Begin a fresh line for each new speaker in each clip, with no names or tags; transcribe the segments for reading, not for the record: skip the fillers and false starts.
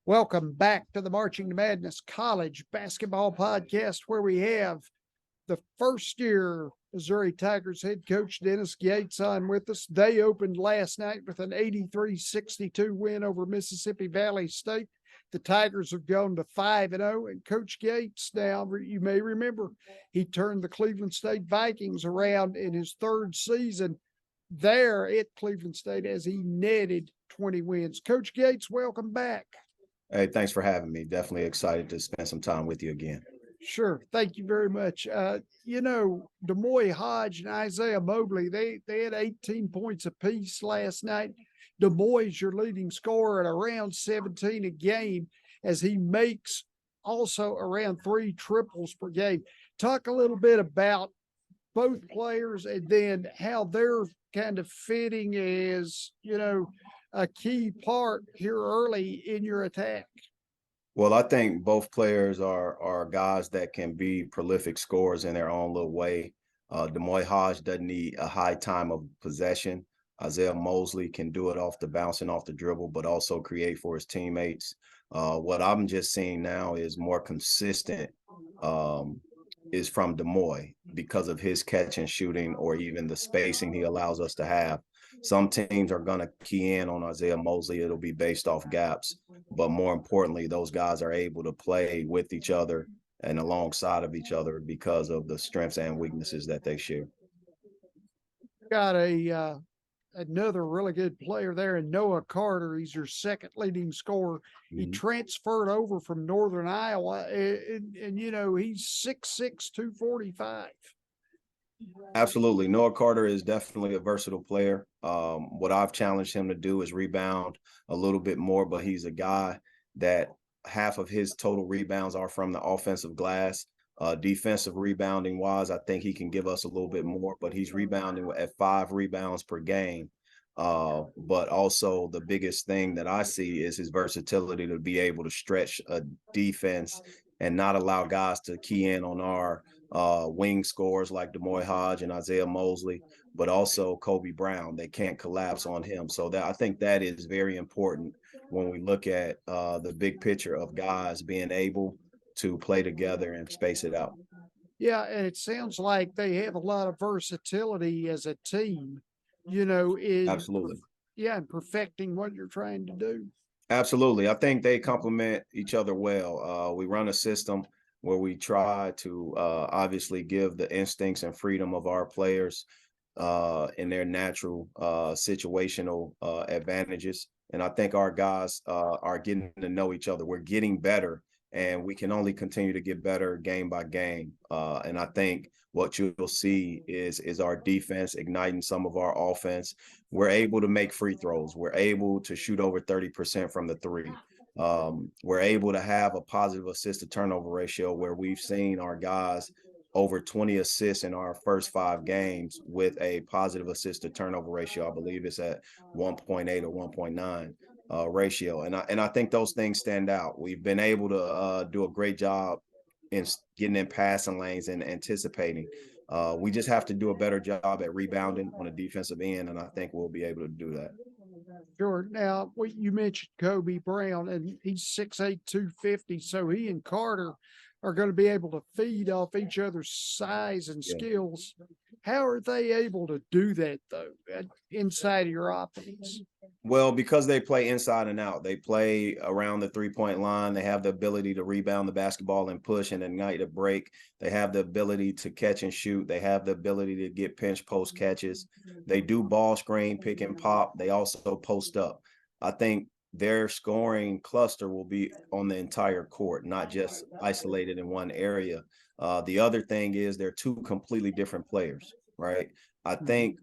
Welcome back to the Marching to Madness College Basketball Podcast, where we have the first year Missouri Tigers head coach Dennis Gates on with us. They opened last night with an 83-62 win over Mississippi Valley State. The Tigers have gone to 5-0, and Coach Gates, now you may remember, he turned the Cleveland State Vikings around in his third season there at Cleveland State as he netted 20 wins. Coach Gates, welcome back.
Hey, thanks for having me. Definitely excited to spend some time with you again.
Sure. Thank you very much. Demoy Hodge and Isaiah Mobley, they had 18 points apiece last night. Demoy's your leading scorer at around 17 a game as he makes also around 3 triples per game. Talk a little bit about both players and then how they're kind of fitting as, a key part here early in your attack.
Well, I think both players are guys that can be prolific scorers in their own little way. Demoy Hodge doesn't need a high time of possession. Isaiah Mosley can do it off the bounce and off the dribble, but also create for his teammates. What I'm just seeing now is more consistent is from Demoy because of his catch and shooting or even the spacing he allows us to have. Some teams are going to key in on Isaiah Mosley. It'll be based off gaps. But more importantly, those guys are able to play with each other and alongside of each other because of the strengths and weaknesses that they share.
Got another really good player there in Noah Carter. He's your second leading scorer. He transferred over from Northern Iowa, and he's 6'6", 245.
Absolutely. Noah Carter is definitely a versatile player. What I've challenged him to do is rebound a little bit more, but he's a guy that half of his total rebounds are from the offensive glass. Defensive rebounding wise, I think he can give us a little bit more, but he's rebounding at 5 rebounds per game. But also the biggest thing that I see is his versatility to be able to stretch a defense and not allow guys to key in on our wing scorers like Demoy Hodge and Isaiah Mosley, but also Kobe Brown. They can't collapse on him. So that I think that is very important when we look at the big picture of guys being able to play together and space it out.
Yeah, and it sounds like they have a lot of versatility as a team,
Absolutely.
in perfecting what you're trying to do.
Absolutely. I think they complement each other well. We run a system where we try to obviously give the instincts and freedom of our players in their natural situational advantages. And I think our guys are getting to know each other. We're getting better, and we can only continue to get better game by game. And I think what you'll see is our defense igniting some of our offense. We're able to make free throws. We're able to shoot over 30% from the 3. We're able to have a positive assist to turnover ratio where we've seen our guys over 20 assists in our first 5 games with a positive assist to turnover ratio. I believe it's at 1.8 or 1.9 ratio. And I think those things stand out. We've been able to do a great job in getting in passing lanes and anticipating. We just have to do a better job at rebounding on the defensive end, and I think we'll be able to do that.
Sure. Now, you mentioned Kobe Brown, and he's 6'8", 250, so he and Carter are going to be able to feed off each other's size and skills. How are they able to do that, though, inside of your offense?
Well, because they play inside and out. They play around the three-point line. They have the ability to rebound the basketball and push and ignite a break. They have the ability to catch and shoot. They have the ability to get pinch post catches. They do ball screen, pick and pop. They also post up. I think their scoring cluster will be on the entire court, not just isolated in one area. The other thing is they're 2 completely different players, right? I think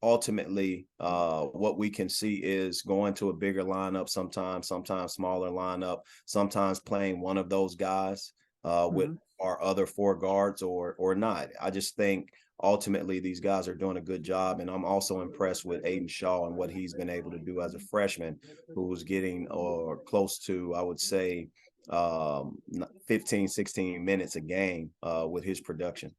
ultimately what we can see is going to a bigger lineup sometimes smaller lineup, sometimes playing one of those guys with our other 4 guards or not. I just think ultimately these guys are doing a good job, and I'm also impressed with Aiden Shaw and what he's been able to do as a freshman who was getting close to, I would say, 15, 16 minutes a game with his production.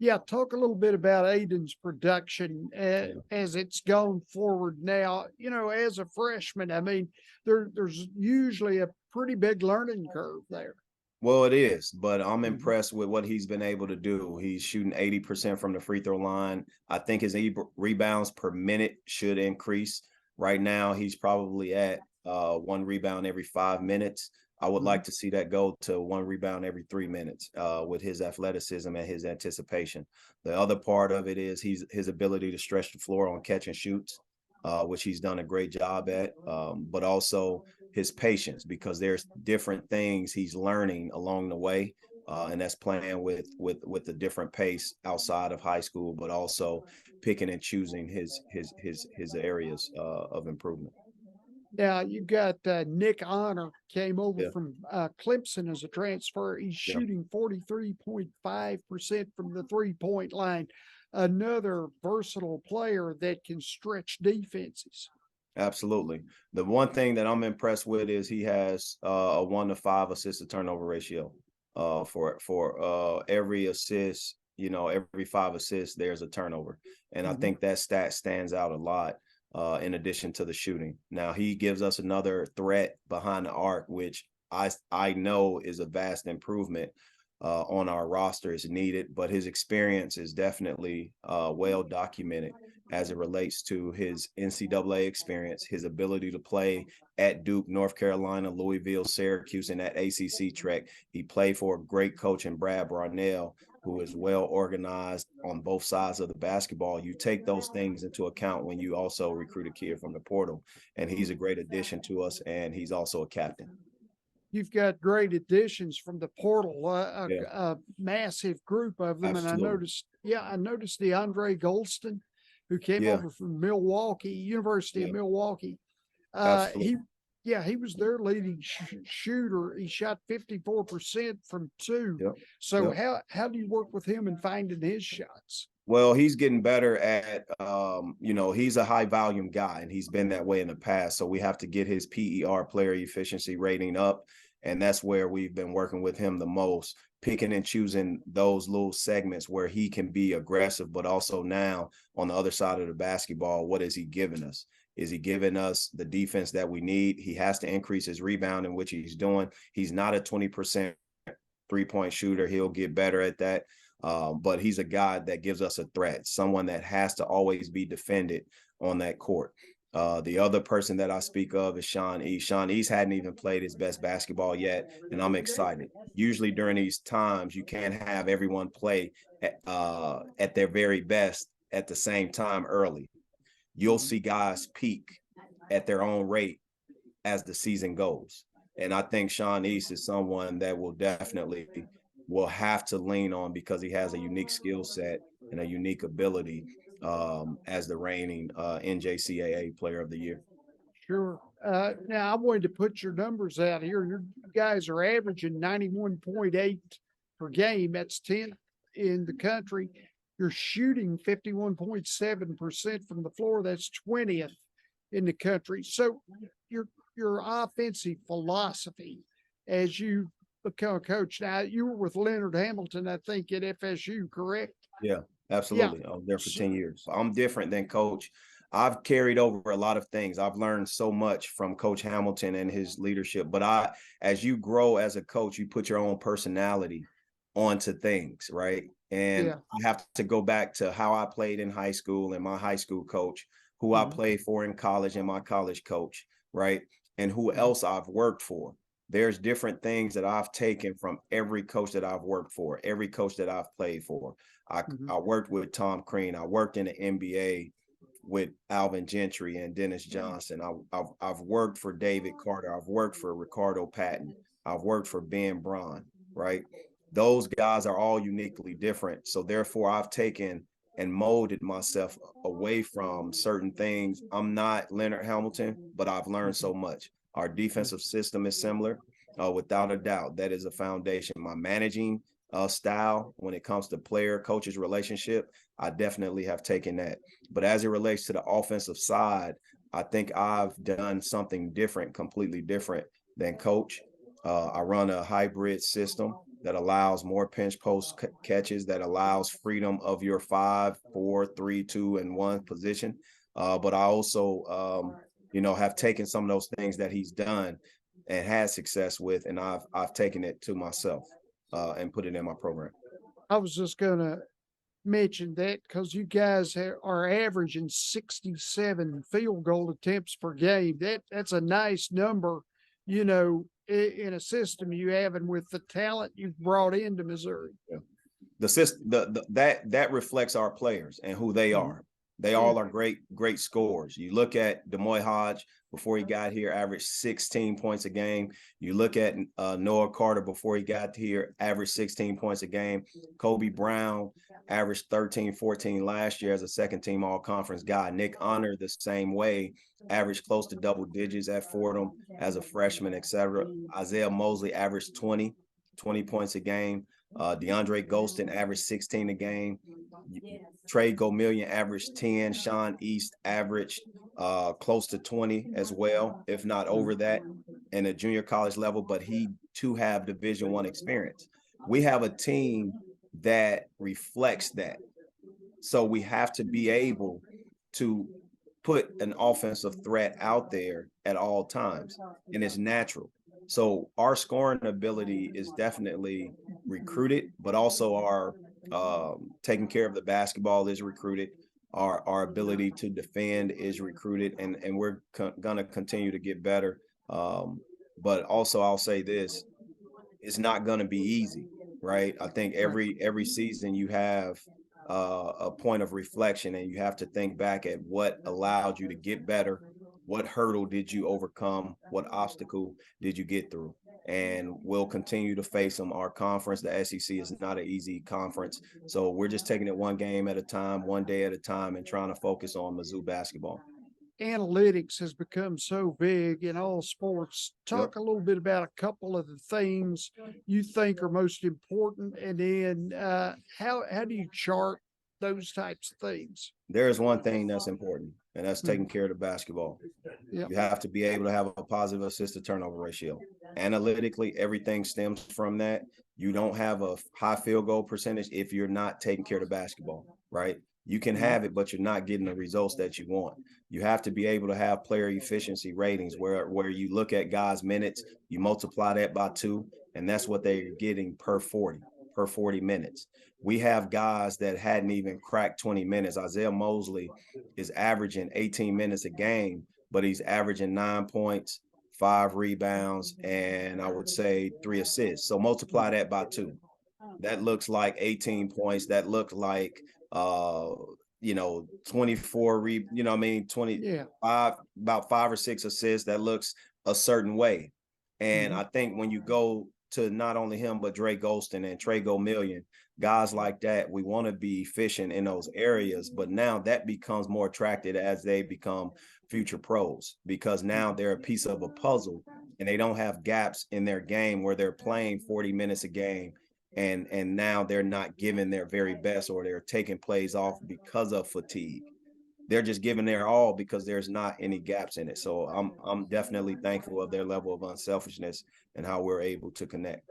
Yeah, talk a little bit about Aiden's production as it's gone forward now. You know, as a freshman, I mean, there's usually a pretty big learning curve there.
Well, it is, but I'm
Mhm.
impressed with what he's been able to do. He's shooting 80% from the free throw line. I think his rebounds per minute should increase. Right now, he's probably at 1 rebound every 5 minutes. I would
Mhm.
like to see that go to 1 rebound every 3 minutes with his athleticism and his anticipation. The other part of it is his ability to stretch the floor on catch and shoots, which he's done a great job at, but also his patience because there's different things he's learning along the way, and that's playing with a different pace outside of high school, but also picking and choosing his areas of improvement.
Now you got Nick Honor came over
Yeah,
from Clemson as a transfer. He's
yeah,
shooting 43.5% from the 3-point line. Another versatile player that can stretch defenses.
absolutely. The one thing that I'm impressed with is he has a 1 to 5 assist to turnover ratio. For every assist, every 5 assists, there's a turnover, and I
Mhm.
think that stat stands out a lot. In addition to the shooting, now he gives us another threat behind the arc, which I know is a vast improvement on our roster is needed, but his experience is definitely well documented as it relates to his NCAA experience, his ability to play at Duke, North Carolina, Louisville, Syracuse, and that ACC track. He played for a great coach in Brad Brownell, who is well organized on both sides of the basketball. You take those things into account when you also recruit a kid from the portal, and he's a great addition to us, and he's also a captain.
You've got great additions from the portal,
Yeah,
a massive group of them. And
absolutely.
I noticed DeAndre Golston, who came
Yeah,
over from Milwaukee, University of
yeah,
Milwaukee. He,
absolutely.
yeah, he was their leading shooter. He shot 54% from two.
Yep,
So
yep.
how do you work with him in finding his shots?
Well, he's getting better at, he's a high volume guy and he's been that way in the past. So we have to get his PER player efficiency rating up. And that's where we've been working with him the most, picking and choosing those little segments where he can be aggressive, but also now on the other side of the basketball, what is he giving us? Is he giving us the defense that we need? He has to increase his rebound, in which he's doing. He's not a 20% 3-point shooter. He'll get better at that. But he's a guy that gives us a threat, someone that has to always be defended on that court. The other person that I speak of is Sean East. Sean East hadn't even played his best basketball yet, and I'm excited. Usually during these times, you can't have everyone play at their very best at the same time early. You'll
Mhm.
see guys peak at their own rate as the season goes. And I think Sean East is someone that will have to lean on because he has a unique skill set and a unique ability as the reigning NJCAA Player of the Year.
Sure. Now I wanted to put your numbers out here. Your guys are averaging 91.8 per game. That's 10th in the country. You're shooting 51.7% from the floor. That's 20th in the country. So your your offensive philosophy as you become a coach. Now you were with Leonard Hamilton, I think, at FSU, correct?
Yeah,
Yeah.
absolutely. I was there for
So,
10 years. I'm different than coach. I've carried over a lot of things. I've learned so much from Coach Hamilton and his leadership. But as you grow as a coach, you put your own personality onto things, right? And
yeah.
I have to go back to how I played in high school and my high school coach, who I
Mhm.
played for in college and my college coach, right? And who
Mhm.
else I've worked for. There's different things that I've taken from every coach that I've worked for, every coach that I've played for.
Mhm.
I worked with Tom Crean. I worked in the NBA with Alvin Gentry and Dennis Johnson. I've worked for David Carter. I've worked for Ricardo Patton. I've worked for Ben Braun, right? Those guys are all uniquely different. So therefore, I've taken and molded myself away from certain things. I'm not Leonard Hamilton, but I've learned
Mhm.
so much. Our
Mhm.
defensive system is similar, without a doubt. That is a foundation. My managing style when it comes to player coaches relationship, I definitely have taken that. But as it relates to the offensive side, I think I've done something different, completely different than coach. I run a hybrid system. that allows more pinch post catches, that allows freedom of your 5, 4, 3, 2, and 1 position. But I also, have taken some of those things that he's done and had success with, and I've taken it to myself and put it in my program.
I was just gonna mention that because you guys are averaging 67 field goal attempts per game. That's a nice number, in a system you have and with the talent you've brought into Missouri.
Yeah. The system, that reflects our players and who they are. They all are great scorers. You look at Demoy Hodge before he got here, averaged 16 points a game. You look at Noah Carter before he got here, averaged 16 points a game. Kobe Brown averaged 13, 14 last year as a second team all-conference guy. Nick Honor the same way, averaged close to double digits at Fordham as a freshman, etc. Isaiah Mosley averaged 20 points a game. DeAndre Golston averaged 16 a game. Trey Gomillion averaged 10. Sean East averaged close to 20 as well, if not over that, in a junior college level. But he too have Division I experience. We have a team that reflects that, so we have to be able to put an offensive threat out there at all times, and it's natural. So our scoring ability is definitely recruited, but also our taking care of the basketball is recruited. Our ability to defend is recruited, and we're gonna continue to get better. But also, I'll say this: it's not gonna be easy, right? I think every season you have a point of reflection, and you have to think back at what allowed you to get better. What hurdle did you overcome? What obstacle did you get through? And we'll continue to face them. Our conference, the SEC, is not an easy conference. So we're just taking it one game at a time, one day at a time, and trying to focus on Mizzou basketball.
Analytics has become so big in all sports. Talk a little bit about a couple of the things you think are most important, and then how do you chart those types of things?
There's one thing that's important, and that's taking care of the basketball.
Yep.
You have to be able to have a positive assist to turnover ratio. Analytically, everything stems from that. You don't have a high field goal percentage if you're not taking care of the basketball, right? You can have it, but you're not getting the results that you want. You have to be able to have player efficiency ratings where you look at guys' minutes, you multiply that by 2, and that's what they're getting per 40 minutes. We have guys that hadn't even cracked 20 minutes. Isaiah Mosley is averaging 18 minutes a game, but he's averaging 9 points, 5 rebounds, and I would say 3 assists. So multiply that by 2. That looks like 18 points. That looked like 24 25, about 5 or 6 assists. That looks a certain way. And I think when you go to not only him, but Dre Golston and Trey Gomillion, guys like that, we want to be efficient in those areas. But now that becomes more attractive as they become future pros, because now they're a piece of a puzzle and they don't have gaps in their game where they're playing 40 minutes a game. And now they're not giving their very best, or they're taking plays off because of fatigue. They're just giving their all because there's not any gaps in it. So I'm definitely thankful of their level of unselfishness and how we're able to connect.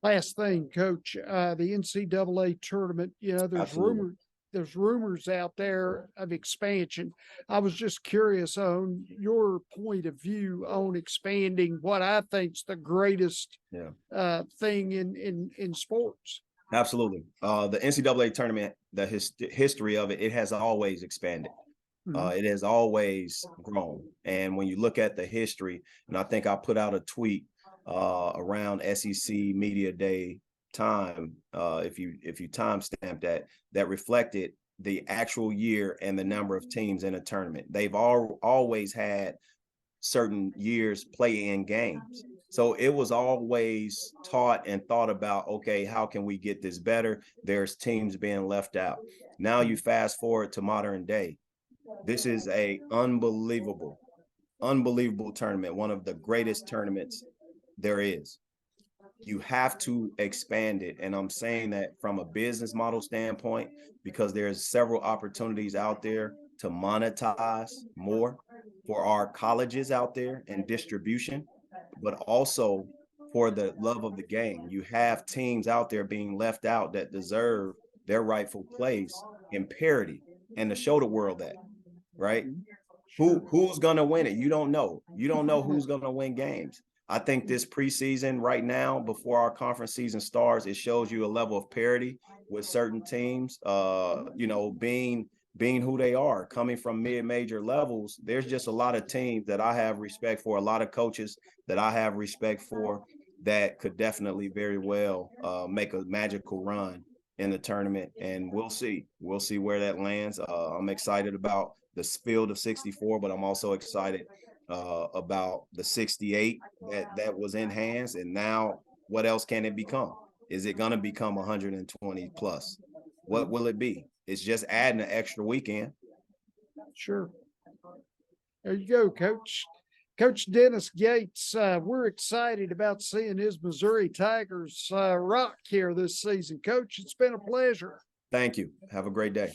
Last thing, Coach, the NCAA tournament,
Absolutely.
there's rumors out there of expansion. I was just curious on your point of view on expanding what I think's the greatest thing in sports.
Absolutely. The NCAA tournament, the history of it, it has always expanded. It has always grown. And when you look at the history, and I think I put out a tweet around SEC Media Day time, if you timestamp that reflected the actual year and the number of teams in a tournament. They've always had certain years play in games. So it was always taught and thought about, okay, how can we get this better? There's teams being left out. Now you fast forward to modern day. This is a unbelievable tournament, one of the greatest tournaments there is. You have to expand it. And I'm saying that from a business model standpoint, because there's several opportunities out there to monetize more for our colleges out there and distribution, but also for the love of the game. You have teams out there being left out that deserve their rightful place in parity, and to show the world that, right? Who's gonna win it? You don't know. You don't know who's gonna win games. I think this preseason right now, before our conference season starts, it shows you a level of parity with certain teams. Being who they are, coming from mid-major levels. There's just a lot of teams that I have respect for, a lot of coaches that I have respect for that could definitely very well make a magical run in the tournament, and we'll see where that lands. I'm excited about the field of 64, but I'm also excited about the 68 that was in hands, and now what else can it become? Is it going to become 120 plus? What will it be? It's just adding an extra weekend.
Sure. There you go, Coach. Coach Dennis Gates, we're excited about seeing his Missouri Tigers rock here this season. Coach, it's been a pleasure.
Thank you. Have a great day.